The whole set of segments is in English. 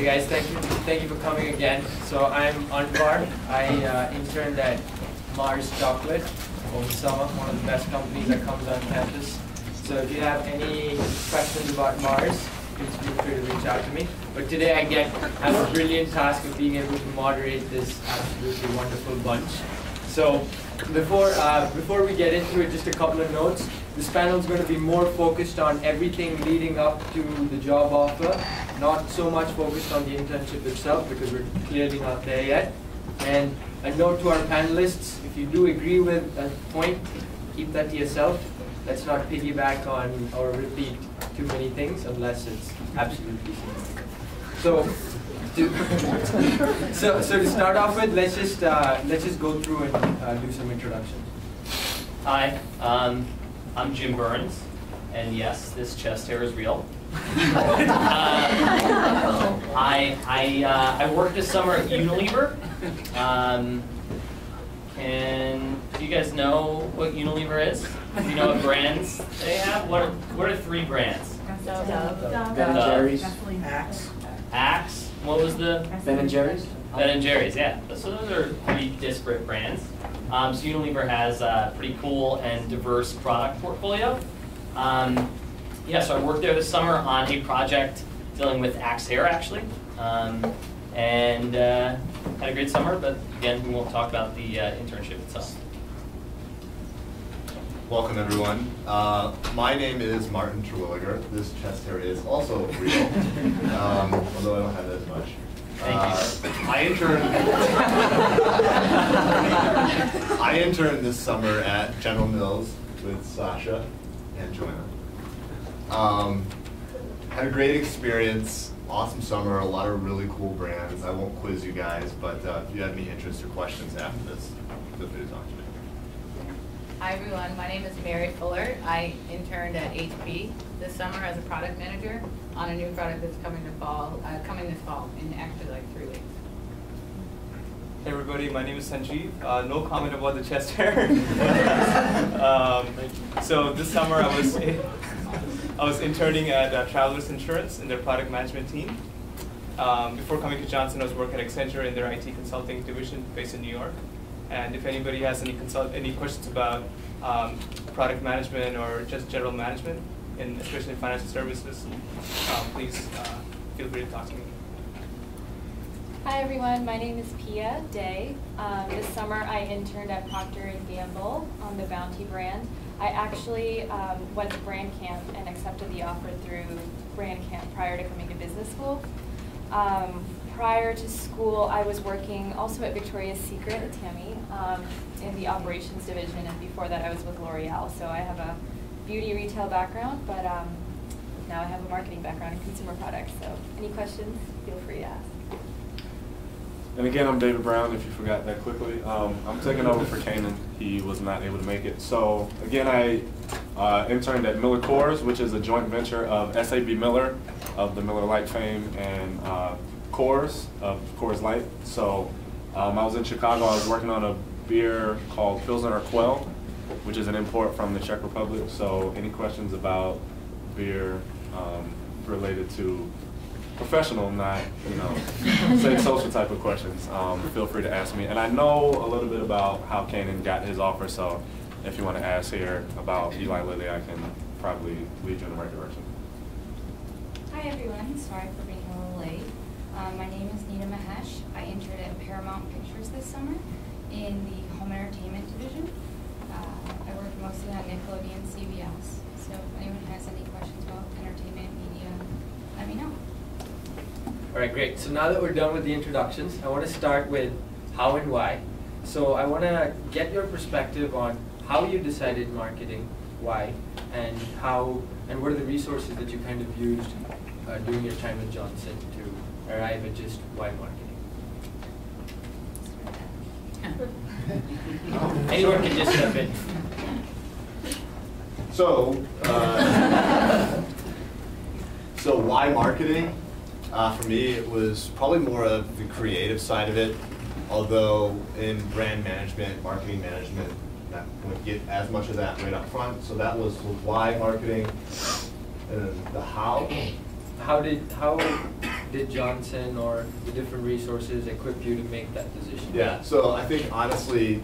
guys, thank you for coming again. So I'm Anwar. I interned at Mars Chocolate over summer, one of the best companies that comes on campus. So if you have any questions about Mars, please feel free to reach out to me. But today I have a brilliant task of being able to moderate this absolutely wonderful bunch. So before we get into it, just a couple of notes. This panel is going to be more focused on everything leading up to the job offer, not so much focused on the internship itself because we're clearly not there yet. And a note to our panelists, if you do agree with a point, keep that to yourself. Let's not piggyback on or repeat too many things unless it's absolutely significant. So to start off with, let's just go through and do some introductions. Hi, I'm Jim Burns, and yes, this chest hair is real. I worked this summer at Unilever. And do you guys know what Unilever is? Do you know what brands they have? What are three brands? Ben and Jerry's. Axe. What was the? Ben and Jerry's. Ben and Jerry's, yeah. So those are three disparate brands. So Unilever has a pretty cool and diverse product portfolio. Yeah, so I worked there this summer on a project dealing with Axe hair, actually. And had a great summer, but again, we won't talk about the internship itself. Welcome, everyone. My name is Martin Terwilliger. This chest hair is also real, although I don't have as much. I interned this summer at General Mills with Sasha and Joanna. Had a great experience. Awesome summer, a lot of really cool brands. I won't quiz you guys, but if you have any interest or questions after this, feel free to talk to me. Hi everyone, my name is Mary Fuller. I interned at HP this summer as a product manager on a new product that's coming this fall in actually like 3 weeks. Hey everybody, my name is Sanjeev. No comment about the chest hair. So this summer I was interning at Travelers Insurance in their product management team. Before coming to Johnson, I was working at Accenture in their IT consulting division based in New York. And if anybody has any questions about product management or just general management, especially in financial services, please feel free to talk to me. Hi everyone, my name is Pia Day. This summer I interned at Procter & Gamble on the Bounty brand. I actually went to brand camp and accepted the offer through brand camp prior to coming to business school. Prior to school, I was working also at Victoria's Secret at Tammy in the operations division, and before that I was with L'Oreal. So I have a beauty retail background, but now I have a marketing background in consumer products. So any questions, feel free to ask. And again, I'm David Brown, if you forgot that quickly. I'm taking over for Kanan. He was not able to make it. So again, I interned at Miller Coors, which is a joint venture of SAB Miller, of the Miller Lite fame, and Coors, of Coors Light. So I was in Chicago. I was working on a beer called Pilsner Quell, which is an import from the Czech Republic. So any questions about beer related to professional, not, say social type of questions, feel free to ask me. And I know a little bit about how Kanan got his offer, so if you want to ask here about Eli Lilly, I can probably lead you in the right direction. Hi everyone, sorry for being a little late. My name is Nina Mahesh. I interned at Paramount Pictures this summer in the home entertainment division. I worked mostly on Nickelodeon CBS, so if anyone has any questions about entertainment, media, let me know. All right, great. So now that we're done with the introductions, I want to start with how and why. So I want to get your perspective on how you decided marketing, why, and what are the resources that you kind of used during your time at Johnson to arrive at just why marketing. Anyone can just step in. So why marketing? For me, it was probably more of the creative side of it, although in brand management, marketing management, that wouldn't get as much of that right up front. So that was why marketing, and then the how. How did did Johnson or the different resources equip you to make that decision? Yeah, so I think honestly,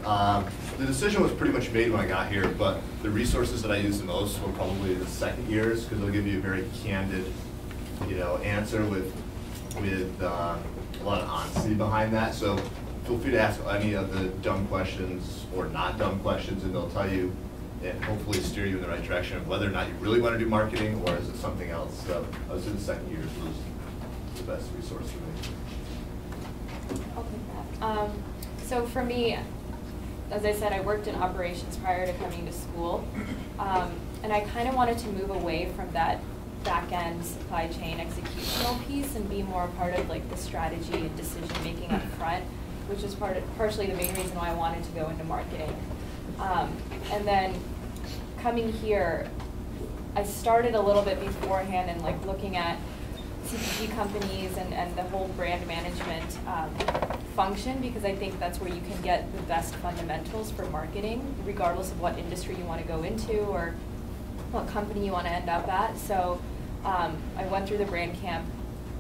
the decision was pretty much made when I got here, but the resources that I used the most were probably the second years, because they'll give you a very candid, answer with a lot of honesty behind that. So feel free to ask any of the dumb questions or not dumb questions, and they'll tell you and hopefully steer you in the right direction of whether or not you really want to do marketing or is it something else. So I would say the second years was the best resource for me. I'll take that. So for me, as I said, I worked in operations prior to coming to school, and I kind of wanted to move away from that back-end supply chain executional piece and be more a part of like the strategy and decision-making up front, which is partially the main reason why I wanted to go into marketing. And then coming here, I started a little bit beforehand and like looking at CPG companies and the whole brand management function, because I think that's where you can get the best fundamentals for marketing, regardless of what industry you want to go into or what company you want to end up at. So I went through the brand camp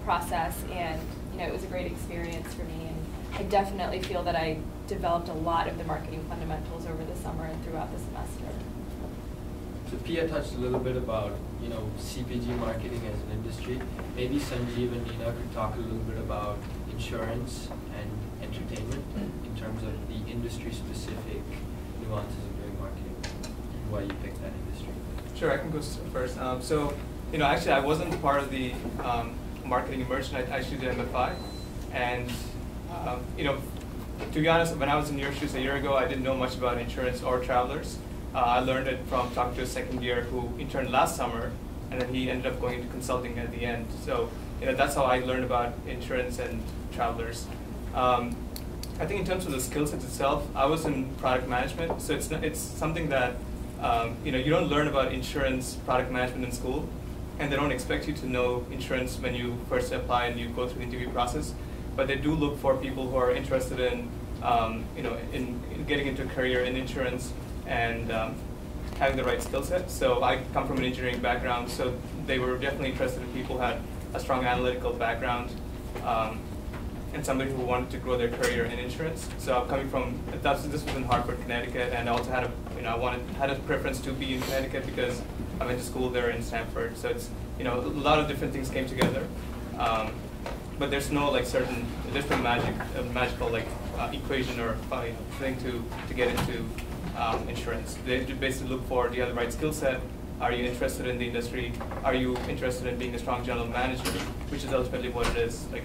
process, and it was a great experience for me, and I definitely feel that I developed a lot of the marketing fundamentals over the summer and throughout the semester. So Pia touched a little bit about CPG marketing as an industry. Maybe Sanjeev and Nina could talk a little bit about insurance and entertainment in terms of the industry-specific nuances of doing marketing and why you picked that industry. Sure, I can go first. Actually, I wasn't part of the marketing immersion. I actually did MFI, and to be honest, when I was in your shoes a year ago, I didn't know much about insurance or travelers. I learned it from talking to a second year who interned last summer, and then he ended up going into consulting at the end. So that's how I learned about insurance and travelers. I think in terms of the skill sets itself, I was in product management, so it's something that you don't learn about insurance product management in school, and they don't expect you to know insurance when you first apply and you go through the interview process. But they do look for people who are interested in in getting into a career in insurance and having the right skill set. So I come from an engineering background, so they were definitely interested in people who had a strong analytical background and somebody who wanted to grow their career in insurance. So I'm coming from, this was in Hartford, Connecticut, and I also had had a preference to be in Connecticut because I went to school there in Stanford. So it's, a lot of different things came together. But there's no there's no magical equation or thing to get into insurance. They basically look for, do you have the right skill set? Are you interested in the industry? Are you interested in being a strong general manager? Which is ultimately what it is. Like,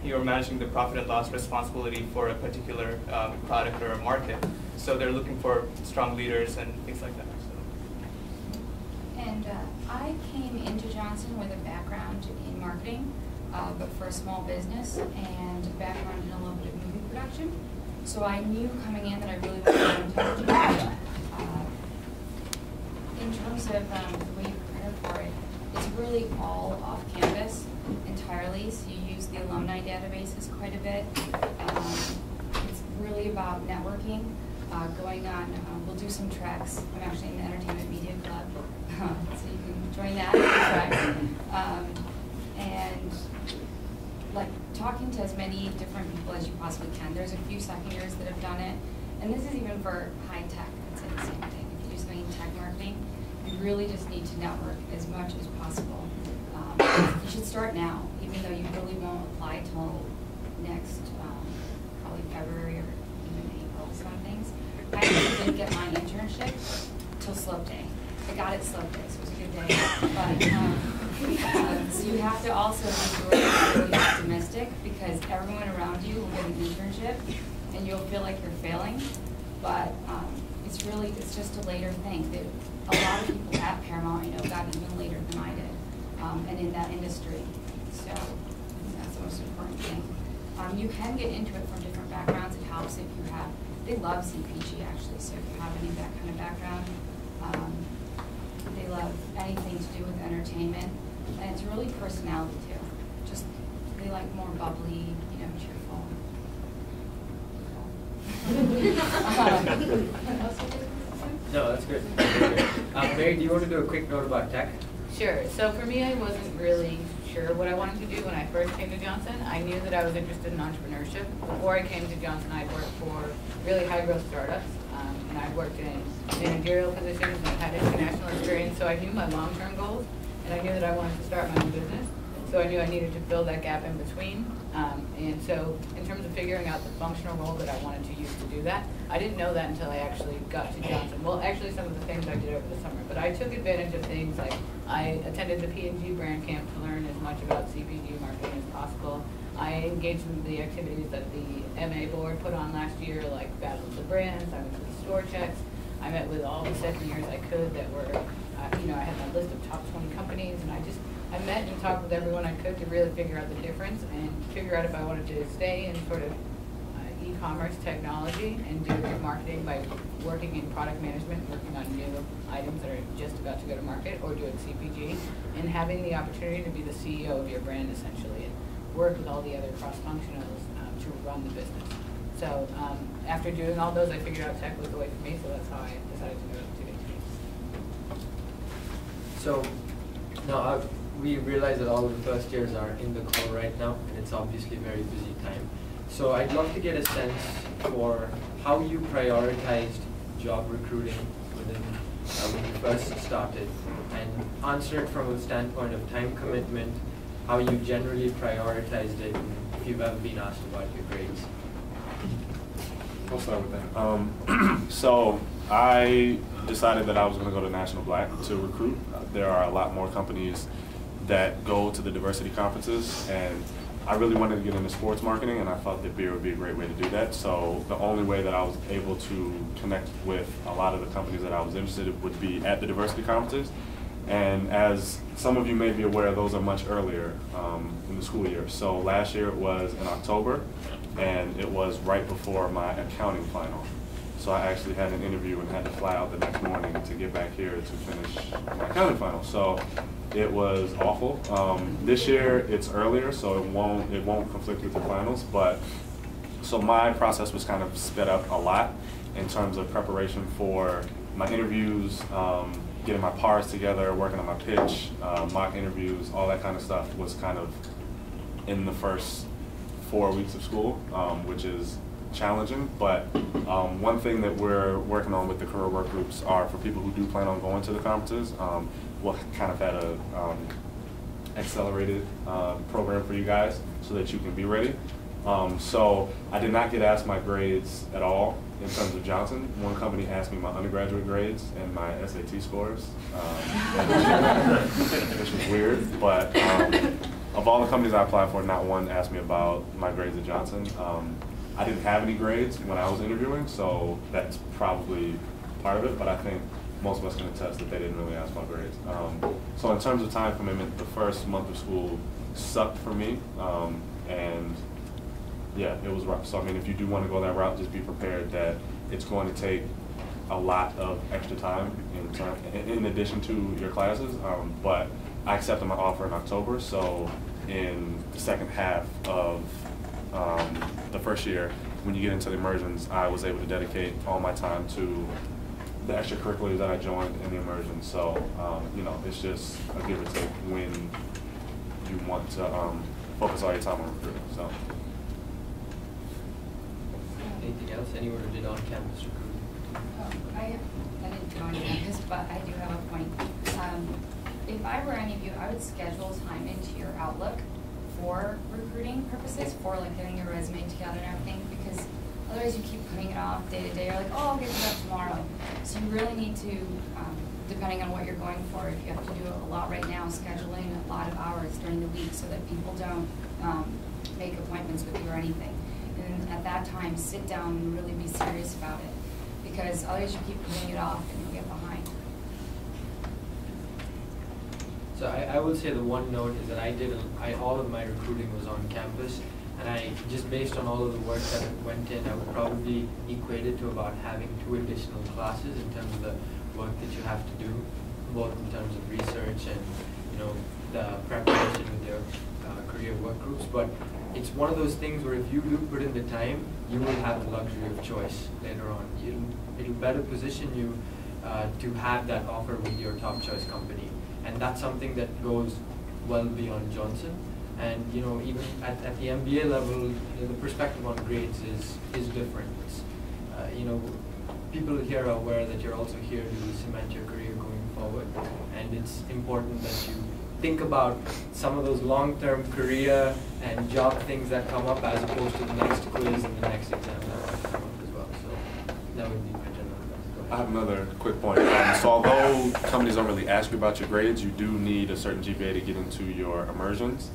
you're managing the profit and loss responsibility for a particular product or a market. So they're looking for strong leaders and things like that. So. And I came into Johnson with a background in marketing, but for a small business, and a background in a little bit of movie production. So I knew coming in that I really wanted to go into technology. In terms of the way you prepare for it, it's really all off campus entirely. So you use the alumni databases quite a bit. It's really about networking, going on, we'll do some treks. I'm actually in the Entertainment Media Club, so you can join that and talking to as many different people as you possibly can. There's a few second years that have done it, and this is even for high tech. I'd say the same thing. If you do something in tech marketing, you really just need to network as much as possible. You should start now, even though you really won't apply till next, probably February or even April, some things. I actually didn't get my internship till slope day. I got it slope day, so it was a good day. But so you have to also be really optimistic, because everyone around you will get an internship and you'll feel like you're failing. But it's just a later thing. A lot of people at Paramount, got even later than I did, and in that industry. So that's the most important thing. You can get into it from different backgrounds. It helps if you have, they love CPG actually, so if you have any of that kind of background, they love anything to do with entertainment. And it's really personality too. Just, they like more bubbly, cheerful. No, that's good. Mary, do you want to do a quick note about tech? Sure. So for me, I wasn't really sure sure what I wanted to do when I first came to Johnson. I knew that I was interested in entrepreneurship. Before I came to Johnson, I'd worked for really high-growth startups, and I'd worked in managerial positions and had international experience, so I knew my long-term goals, and I knew that I wanted to start my own business. So I knew I needed to fill that gap in between. And so in terms of figuring out the functional role that I wanted to use to do that, I didn't know that until I actually got to Johnson. Well, actually some of the things I did over the summer, but I took advantage of things like I attended the P&G brand camp to learn as much about CPG marketing as possible. I engaged in the activities that the MA board put on last year, like Battle of the Brands. I went to the store checks. I met with all the second years I could that were, I had my list of top 20 companies, and I met and talked with everyone I could to really figure out the difference and figure out if I wanted to stay in sort of e-commerce technology and do marketing by working in product management, working on new items that are just about to go to market, or doing CPG, and having the opportunity to be the CEO of your brand essentially and work with all the other cross-functionals to run the business. So after doing all those, I figured out tech was the way for me, so that's how I decided to go to HP. So now we realize that all of the first years are in the call right now, and it's obviously a very busy time. So I'd love to get a sense for how you prioritized job recruiting when you first started, and answer it from a standpoint of time commitment, how you generally prioritized it, and if you've ever been asked about your grades. I'll start with that. So I decided that I was going to go to National Black to recruit. There are a lot more companies that go to the diversity conferences, and I really wanted to get into sports marketing, and I thought that beer would be a great way to do that. So the only way that I was able to connect with a lot of the companies that I was interested in would be at the diversity conferences. And as some of you may be aware, those are much earlier in the school year. So last year it was in October, and it was right before my accounting final. So I actually had an interview and had to fly out the next morning to get back here to finish my accounting final. So it was awful. This year it's earlier, so it won't conflict with the finals. But so my process was kind of sped up a lot in terms of preparation for my interviews, getting my PARs together, working on my pitch, mock interviews, all that kind of stuff was kind of in the first 4 weeks of school, which is challenging. But one thing that we're working on with the career work groups are for people who do plan on going to the conferences. We'll kind of had a accelerated program for you guys so that you can be ready. So I did not get asked my grades at all in terms of Johnson. One company asked me my undergraduate grades and my SAT scores, which was weird. But of all the companies I applied for, not one asked me about my grades at Johnson. I didn't have any grades when I was interviewing, so that's probably part of it, but I think most of us can attest that they didn't really ask my grades. So in terms of time commitment, the first month of school sucked for me, and yeah, it was rough. So I mean, if you do want to go that route, just be prepared that it's going to take a lot of extra time in addition to your classes, but I accepted my offer in October, so in the second half of the first year, when you get into the immersions, I was able to dedicate all my time to the extracurriculars that I joined in the immersion. So, it's just a give or take when you want to focus all your time on recruiting. So. Anything else? Anyone who did on-campus recruiting? I didn't do on campus, but I do have a point. If I were any of you, I would schedule time into your Outlook for recruiting purposes, for like getting your resume together and everything, because otherwise you keep putting it off day to day. You're like, oh, I'll get to that tomorrow. So you really need to, depending on what you're going for, if you have to do a lot right now, scheduling a lot of hours during the week so that people don't make appointments with you or anything. And at that time, sit down and really be serious about it, because otherwise you keep putting it off and you'll get behind. So I would say the one note is that all of my recruiting was on campus, and I, just based on all of the work that went in, I would probably equate it to about having 2 additional classes in terms of the work that you have to do, both in terms of research and the preparation with your career work groups. But it's one of those things where if you do put in the time, you will have the luxury of choice later on. It'll better position you to have that offer with your top choice company. And that's something that goes well beyond Johnson. And even at the MBA level, the perspective on grades is different. People here are aware that you're also here to cement your career going forward, and it's important that you think about some of those long-term career and job things that come up as opposed to the next quiz and the next exam that might come up as well. So that would be my general advice. I have another quick point. So although companies don't really ask you about your grades, you do need a certain GPA to get into your immersions.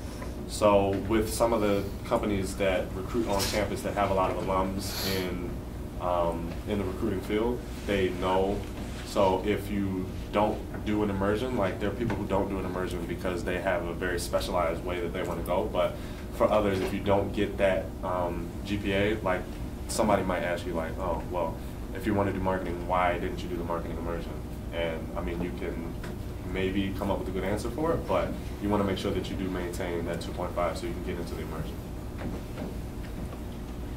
So with some of the companies that recruit on campus that have a lot of alums in the recruiting field, they know. So if you don't do an immersion, like there are people who don't do an immersion because they have a very specialized way that they want to go. But for others, if you don't get that GPA, like somebody might ask you like, oh, well, if you want to do marketing, why didn't you do the marketing immersion? And I mean, you can maybe come up with a good answer for it, but you want to make sure that you do maintain that 2.5 so you can get into the immersion.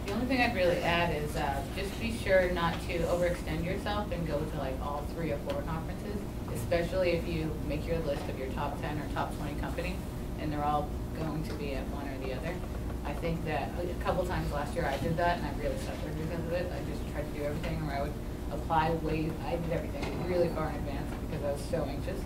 The only thing I'd really add is just be sure not to overextend yourself and go to like all 3 or 4 conferences, especially if you make your list of your top 10 or top 20 companies and they're all going to be at one or the other. I think that a couple times last year I did that and I really suffered because of it. I just tried to do everything where I would apply I did everything really far in advance because I was so anxious.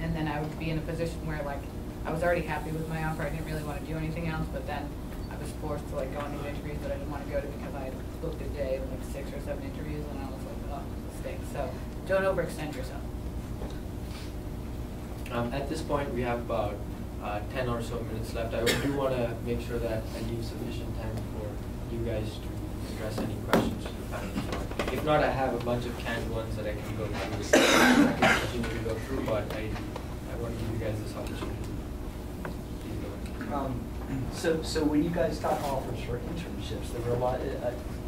And then I would be in a position where like I was already happy with my offer. I didn't really want to do anything else, but then I was forced to like go on these interviews that I didn't want to go to because I had booked a day with like 6 or 7 interviews and I was like, oh, mistake. So don't overextend yourself. At this point, we have about 10 or so minutes left. I do want to make sure that I leave sufficient time for you guys to address any questions to the panel. If not, I have a bunch of canned ones that I can go through. I can continue to go through, but I want to give you guys this opportunity. Please go ahead. So when you guys got offers for internships, there were a lot,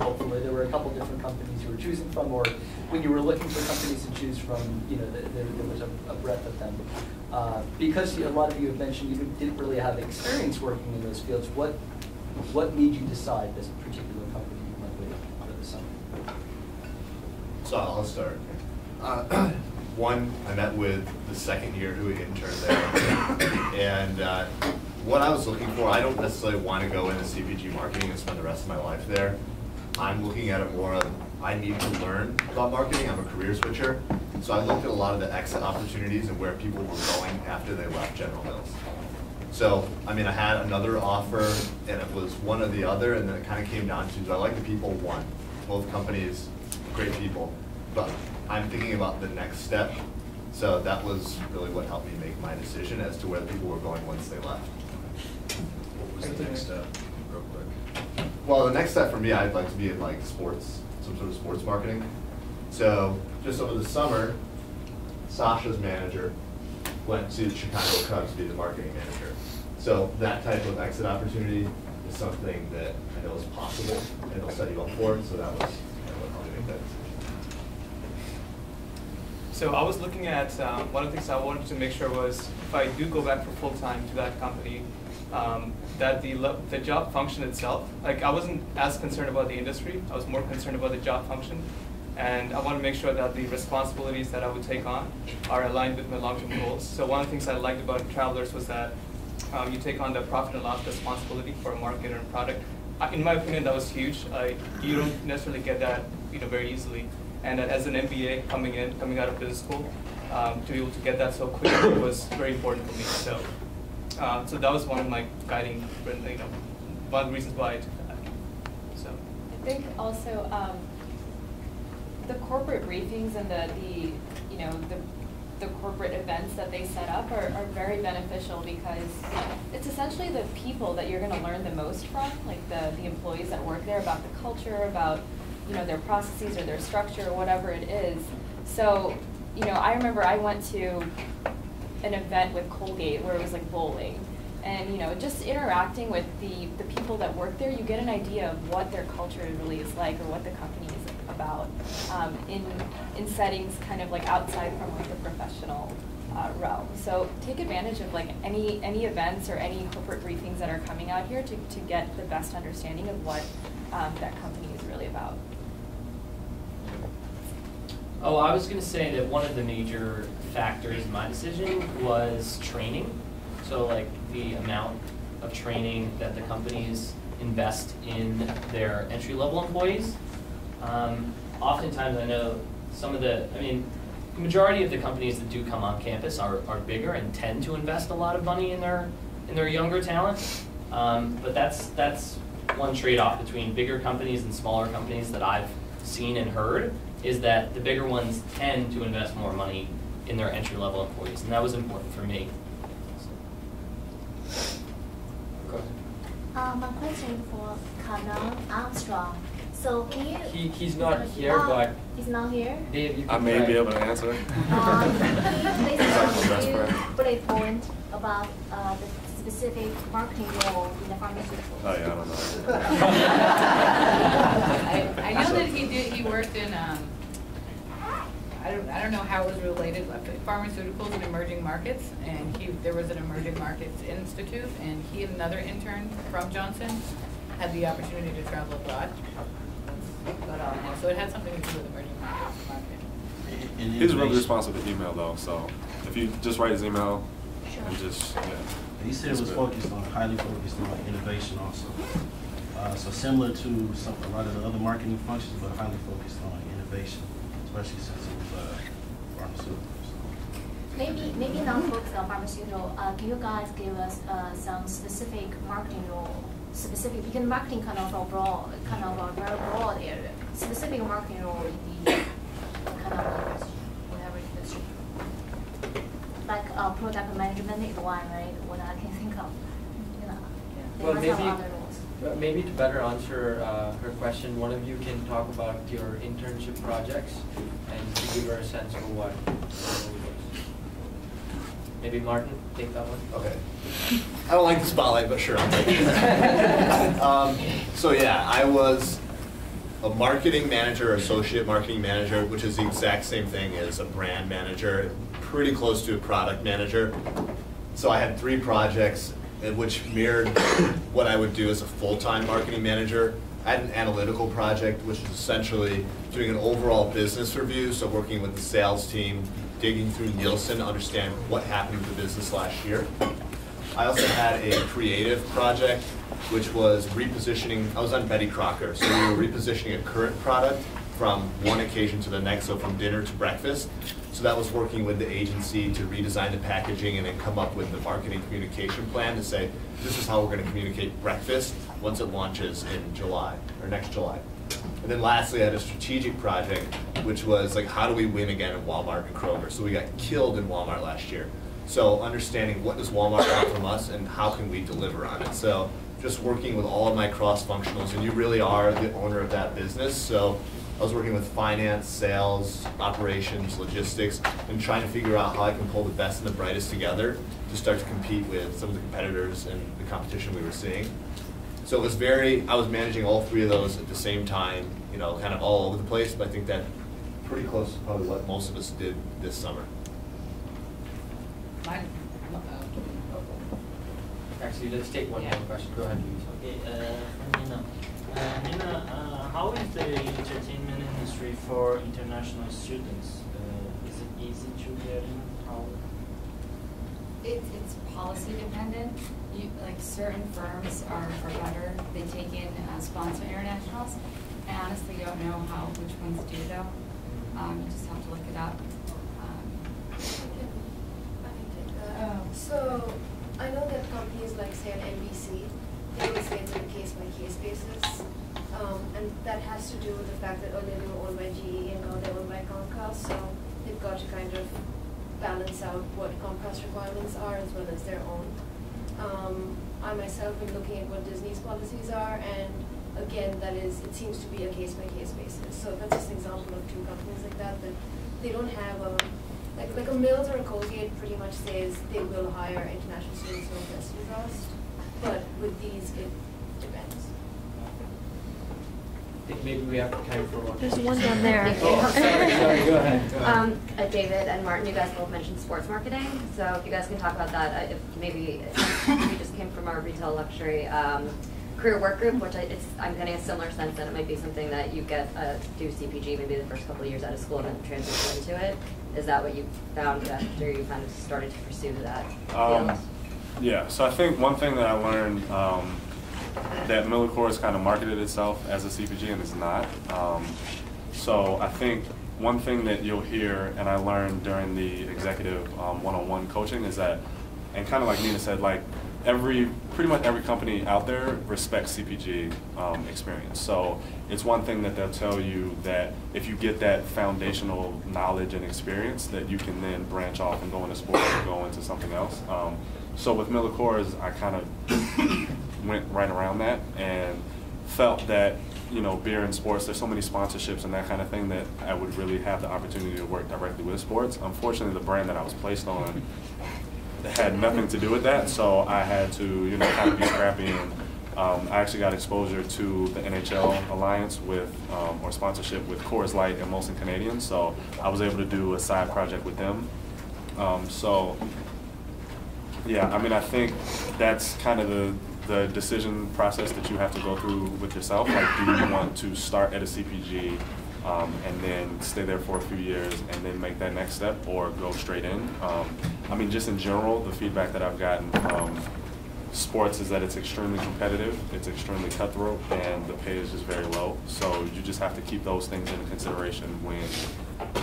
hopefully there were a couple different companies you were choosing from, or when you were looking for companies to choose from, there was a breadth of them. Because a lot of you have mentioned you didn't really have experience working in those fields, what made you decide this particular company you went with for the summer? So I'll start. One, I met with the second year who interned there, and what I was looking for, I don't necessarily want to go into CPG marketing and spend the rest of my life there. I'm looking at it more of, I need to learn about marketing. I'm a career switcher. So I looked at a lot of the exit opportunities and where people were going after they left General Mills. So, I mean, I had another offer and it was one or the other, and then it kind of came down to, do I like the people? One, both companies, great people, but I'm thinking about the next step. So that was really what helped me make my decision as to where the people were going once they left. What was the next step, real quick? Well, the next step for me, I'd like to be in like sports, some sort of sports marketing. So just over the summer, Sasha's manager went to the Chicago Cubs to be the marketing manager. So that type of exit opportunity is something that I know is possible and it'll set you up for it. So that was what helped me make that decision. So I was looking at, one of the things I wanted to make sure was if I do go back for full time to that company, that the job function itself, like I wasn't as concerned about the industry, I was more concerned about the job function. And I want to make sure that the responsibilities that I would take on are aligned with my long-term goals. So one of the things I liked about Travelers was that you take on the profit and loss responsibility for a market or a product. In my opinion, that was huge. You don't necessarily get that very easily. And as an MBA coming out of business school, to be able to get that so quickly was very important for me. So that was one of my guiding, one of the reasons why I took that. So I think also the corporate briefings and the corporate events that they set up are very beneficial because it's essentially the people that you're going to learn the most from, like the employees that work there, about the culture, about their processes or their structure or whatever it is. So I remember I went to an event with Colgate where it was like bowling, and just interacting with the people that work there, you get an idea of what their culture really is like or what the company is about in settings kind of like outside from like the professional realm. So take advantage of like any events or any corporate briefings that are coming out here to get the best understanding of what that company is really about. Oh, I was going to say that one of the major factors in my decision was training. So like the amount of training that the companies invest in their entry-level employees. Oftentimes I know the majority of the companies that do come on campus are bigger and tend to invest a lot of money in their younger talent. But that's one trade-off between bigger companies and smaller companies that I've seen and heard, is that the bigger ones tend to invest more money in their entry-level employees, and that was important for me. Go ahead. My question for Cornell Armstrong. So can you? He's not here, but he's not here. Dave, you I can may try. be able to answer. Can you He's like my best please friend. bullet point about the specific marketing role in the pharmaceuticals? Oh yeah, I don't know. I know that he worked in, I don't know how it was related, but pharmaceuticals and emerging markets, and there was an emerging markets institute, and he and another intern from Johnson had the opportunity to travel abroad. But, so it had something to do with emerging markets marketing. He's really responsive to email though, so if you just write his email and just He said it was highly focused on innovation also. So similar to a lot of the other marketing functions, but highly focused on innovation, especially since it was pharmaceuticals. Maybe not focused on pharmaceutical. Can you guys give us some specific marketing role? Specific, because marketing kind of a very broad area. Specific marketing role in the kind of whatever industry. Like product management is one, right? What I can think of. You know, Well, there must have other roles. maybe to better answer her question, one of you can talk about your internship projects and to give her a sense of what. Maybe Martin, take that one. Okay. I don't like the spotlight, but sure, I'll take it. So yeah, I was a marketing manager, associate marketing manager, which is the exact same thing as a brand manager, pretty close to a product manager. So I had 3 projects which mirrored what I would do as a full-time marketing manager. I had an analytical project, which is essentially doing an overall business review, so working with the sales team, digging through Nielsen to understand what happened with the business last year. I also had a creative project, which was repositioning. I was on Betty Crocker, so we were repositioning a current product from one occasion to the next, so from dinner to breakfast. So that was working with the agency to redesign the packaging and then come up with the marketing communication plan to say, this is how we're going to communicate breakfast once it launches in July, or next July. And then lastly, I had a strategic project, which was like, how do we win again in Walmart and Kroger? So we got killed in Walmart last year. So understanding what does Walmart want from us and how can we deliver on it. So just working with all of my cross-functionals, and you really are the owner of that business. So I was working with finance, sales, operations, logistics, and trying to figure out how I can pull the best and the brightest together to start to compete with some of the competitors and the competition we were seeing. So it was I was managing all 3 of those at the same time, you know, kind of all over the place, but I think that pretty close to probably what most of us did this summer. Actually, let's take one more question. Go ahead, Okay, Nina. Nina, how is the entertainment industry for international students? Is it easy to get in? How? It's policy dependent. Like certain firms are better. They take in sponsor internationals. I honestly don't know which ones do though. You just have to look it up. I can take that. So I know that companies like say an NBC, they will say it's on a case-by-case basis. And that has to do with the fact that earlier they were owned by GE and now they're owned by Comcast. So they've got to kind of balance out what Comcast requirements are as well as their own. I myself been looking at what Disney's policies are, and again, it seems to be a case-by-case basis. So that's just an example of 2 companies like that they don't have like a Mills or a Colgate pretty much says they will hire international students no questions asked, but with these it depends. I think maybe we have time for one. There's one down there. Oh, sorry, go ahead. David and Martin, you guys both mentioned sports marketing, so if you guys can talk about that, if maybe we just came from our retail luxury career work group, which I'm getting a similar sense that it might be something that you get do CPG maybe the first couple of years out of school and then transition into it. Is that what you found after you kind of started to pursue that field? Yeah, so I think one thing that I learned that MillerCoors kind of marketed itself as a CPG and it's not. So I think one thing that you'll hear, and I learned during the executive one-on-one coaching, is that, and kind of like Nina said, like pretty much every company out there respects CPG experience. So it's one thing that they'll tell you that if you get that foundational knowledge and experience, that you can then branch off and go into sports or go into something else. So with MillerCoors, I kind of went right around that and felt that, you know, beer and sports, there's so many sponsorships and that kind of thing that I would really have the opportunity to work directly with sports. Unfortunately, the brand that I was placed on had nothing to do with that, so I had to, you know, kind of be scrappy. And I actually got exposure to the NHL alliance with, or sponsorship with Coors Light and Molson Canadian, so I was able to do a side project with them. So, yeah, I mean, I think that's kind of the decision process that you have to go through with yourself. Like, do you want to start at a CPG and then stay there for a few years and then make that next step, or go straight in? I mean, just in general, the feedback that I've gotten from sports is that it's extremely competitive, it's extremely cutthroat, and the pay is just very low. So you just have to keep those things into consideration when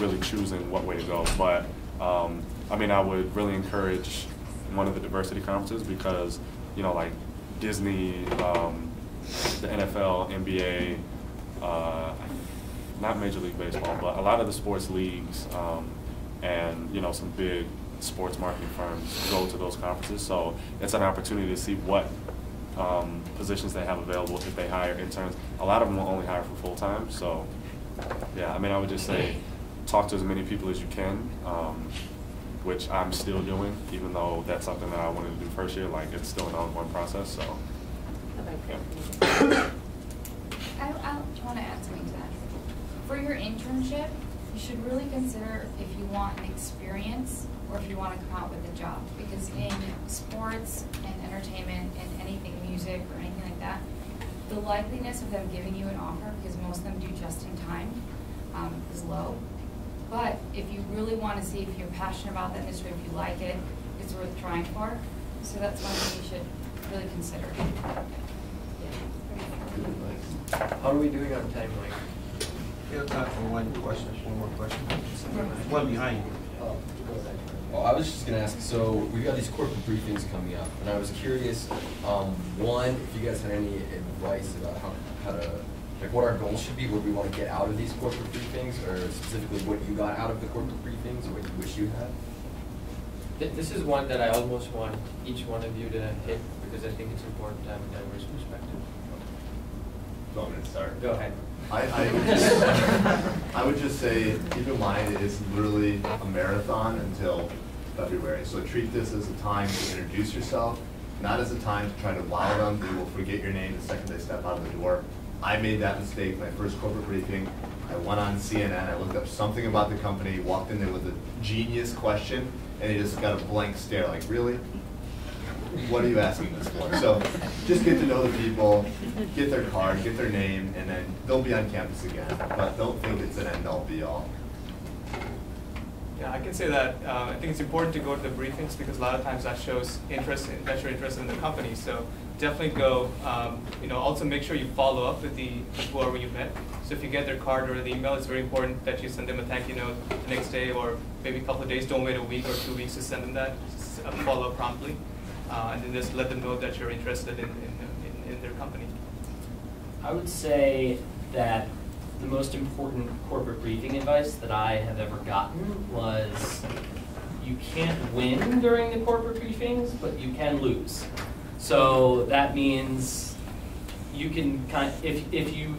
really choosing what way to go. But I mean, I would really encourage one of the diversity conferences, because, you know, like Disney, the NFL, NBA, not Major League Baseball, but a lot of the sports leagues and, you know, some big sports marketing firms go to those conferences. So it's an opportunity to see what positions they have available if they hire interns. A lot of them will only hire for full-time. So, yeah, I mean, I would just say talk to as many people as you can, which I'm still doing, even though that's something that I wanted to do first year. Like, it's still an ongoing process, so. Yeah. I want to add something to that. For your internship, you should really consider if you want an experience or if you want to come out with a job. Because in sports and entertainment and anything, music or anything like that, the likeliness of them giving you an offer, because most of them do just in time, is low. But if you really want to see if you're passionate about that industry, if you like it, it's worth trying for. So that's one thing you should really consider. How are we doing on time, Mike? We have time for one question, one more question. One behind you. Well, I was just going to ask, so we've got these corporate briefings coming up, and I was curious, one, if you guys had any advice about how to, like, what our goals should be, what we want to get out of these corporate briefings, or specifically what you got out of the corporate briefings, or what you wish you had? This is one that I almost want each one of you to hit, because I think it's important to have a diverse perspective. You want me to start? Go ahead. I would just say, keep in mind, it is literally a marathon until February. So treat this as a time to introduce yourself, not as a time to try to wow them. They will forget your name the second they step out of the door. I made that mistake my first corporate briefing. I went on CNN, I looked up something about the company, walked in there with a genius question, and they just got a blank stare, like, really? What are you asking this for? So just get to know the people, get their card, get their name, and then they'll be on campus again. But don't think it's an end-all be-all. Yeah, I can say that I think it's important to go to the briefings, because a lot of times that shows interest, that you're interested in the company. So definitely go. You know, also make sure you follow up with whoever you met. So if you get their card or the email, it's very important that you send them a thank you note the next day, or maybe a couple of days. Don't wait a week or 2 weeks to send them that. Just follow up promptly, and then just let them know that you're interested in their company. I would say that the most important corporate briefing advice that I have ever gotten was, you can't win during the corporate briefings, but you can lose. So that means you can if you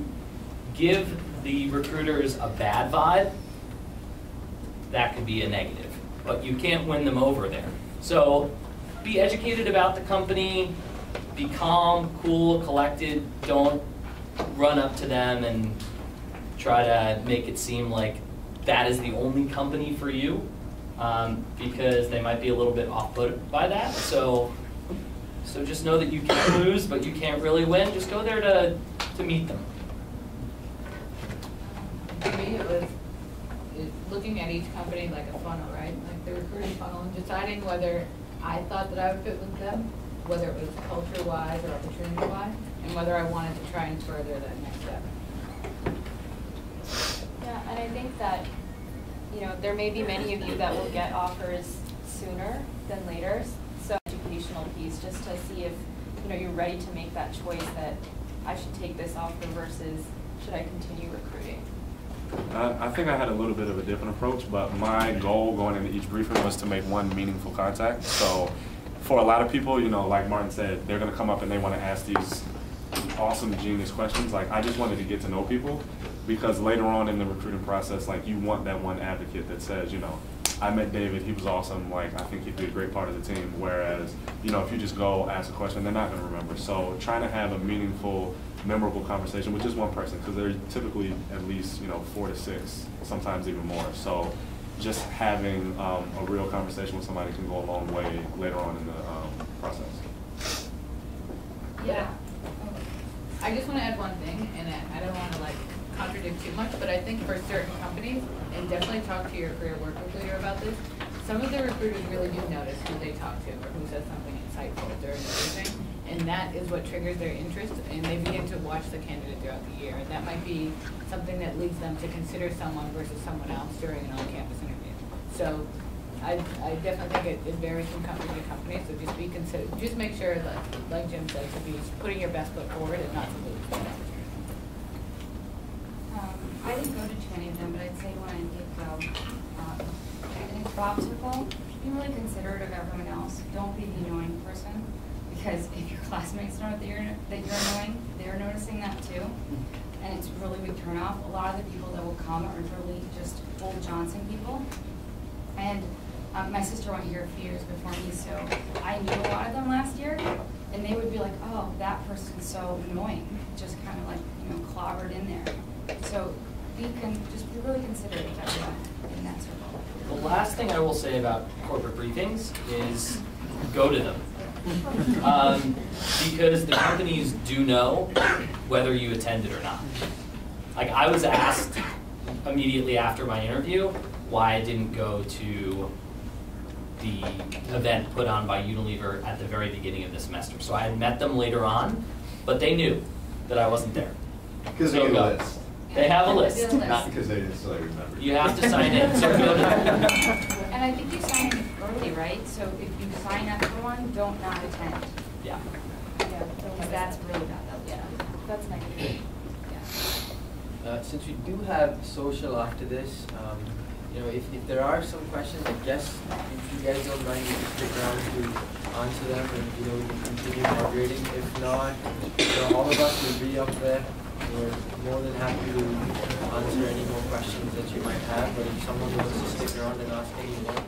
give the recruiters a bad vibe, that could be a negative, but you can't win them over there. So be educated about the company, be calm, cool, collected. Don't run up to them and try to make it seem like that is the only company for you, because they might be a little bit off-put by that. So just know that you can lose, but you can't really win. Just go there to meet them. For me, it was looking at each company like a funnel, right? Like the recruiting funnel, and deciding whether I thought that I would fit with them, whether it was culture-wise or opportunity-wise, and whether I wanted to try and further that next step. Yeah, and I think that, there may be many of you that will get offers sooner than later. So educational piece, just to see if, you're ready to make that choice that I should take this offer versus should I continue recruiting. I think I had a little bit of a different approach, but my goal going into each briefing was to make one meaningful contact. So for a lot of people, like Martin said, they're going to come up and they want to ask these awesome, genius questions. Like, I just wanted to get to know people, because later on in the recruiting process, like, you want that one advocate that says, I met David, he was awesome, like, I think he'd be a great part of the team. Whereas, if you just go ask a question, they're not going to remember. So trying to have a meaningful, memorable conversation with just one person, because they're typically at least 4 to 6, sometimes even more. So just having a real conversation with somebody can go a long way later on in the process. Yeah. I just want to add one thing, and I don't want to contradict too much, but I think for certain companies, and definitely talk to your career workgroup leader about this, some of the recruiters really do notice who they talk to or who says something insightful during the briefing, and that is what triggers their interest, and they begin to watch the candidate throughout the year, and that might be something that leads them to consider someone versus someone else during an on-campus interview. So I definitely think it varies from company to company, so just make sure that, like Jim said, to be putting your best foot forward and not to lose that opportunity. I didn't go to too many of them, but I'd say when I did go, I think for obstacle, be really considerate of everyone else. Don't be the annoying person, because if your classmates know that you're annoying, they're noticing that too, and it's really big turnoff. A lot of the people that will come are really just old Johnson people, and my sister went here a few years before me, so I knew a lot of them last year, and they would be like, "Oh, that person's so annoying," just kind of clobbered in there. So just be really considerate of everyone in that circle. The last thing I will say about corporate briefings is go to them. Because the companies do know whether you attended or not. Like, I was asked immediately after my interview why I didn't go to the event put on by Unilever at the very beginning of the semester. So I had met them later on, but they knew that I wasn't there. Because they get a list. They have a list. Not because they didn't still remember. You have to sign in, so go to them. And I think you sign in early, right? So if you sign up for one, don't not attend. Yeah. Yeah, because that's really bad. Yeah, that's negative. Yeah. Since we do have social after this, if there are some questions, I guess if you guys don't mind, you can stick around to answer them, and we can continue moderating. If not, all of us will be up there. We're more than happy to answer any more questions that you might have, but if someone wants to stick around and ask any more,